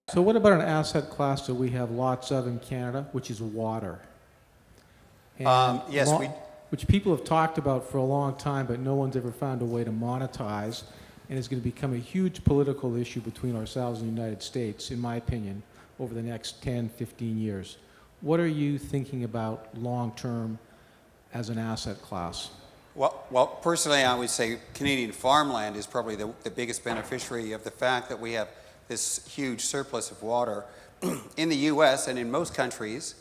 So what about an asset class that we have lots of in Canada, which is water? And Yes, which people have talked about for a long time, but no one's ever found a way to monetize, and is going to become a huge political issue between ourselves and the United States, in my opinion, over the next 10, 15 years. What are you thinking about long-term as an asset class? Well, personally, I would say Canadian farmland is probably the biggest beneficiary of the fact that we have this huge surplus of water. In the U.S. and in most countries,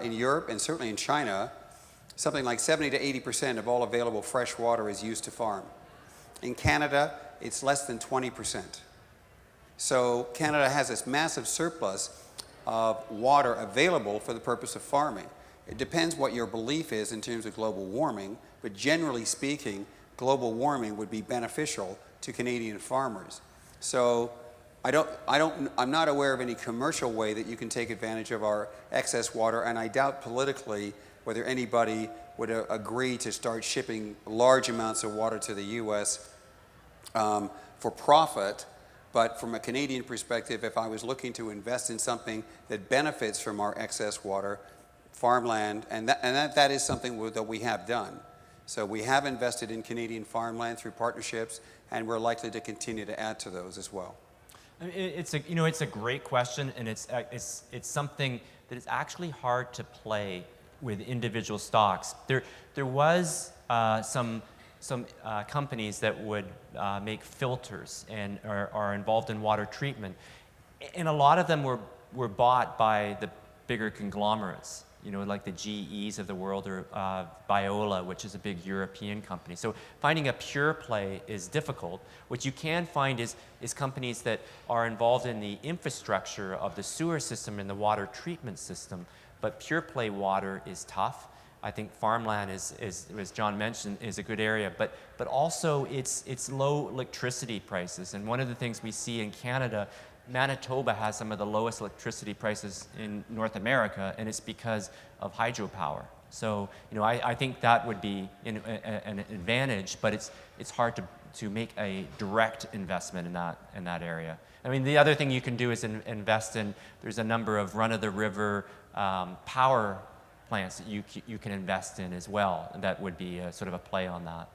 in Europe and certainly in China, something like 70 to 80% of all available fresh water is used to farm. In Canada, it's less than 20%. So Canada has this massive surplus of water available for the purpose of farming. It depends what your belief is in terms of global warming, but generally speaking, global warming would be beneficial to Canadian farmers. So I'm not aware of any commercial way that you can take advantage of our excess water, and I doubt politically whether anybody would agree to start shipping large amounts of water to the U.S. For profit. But from a Canadian perspective, if I was looking to invest in something that benefits from our excess water, farmland, and that is something that we have done. So we have invested in Canadian farmland through partnerships, and we're likely to continue to add to those as well. I mean, it's a great question, and it's something that is actually hard to play with individual stocks. There was some companies that would make filters and are involved in water treatment, and a lot of them were bought by the bigger conglomerates, like the GEs of the world, or Biola, which is a big European company. So finding a pure play is difficult. What you can find is companies that are involved in the infrastructure of the sewer system and the water treatment system, but pure play water is tough. I think farmland is, as John mentioned, is a good area, but also it's low electricity prices. And one of the things we see in Canada, Manitoba has some of the lowest electricity prices in North America, and it's because of hydropower. So, I think that would be an advantage, but it's hard to make a direct investment in that area. I mean, the other thing you can do is invest in. There's a number of run-of-the-river power plants that you can invest in as well. That would be sort of a play on that.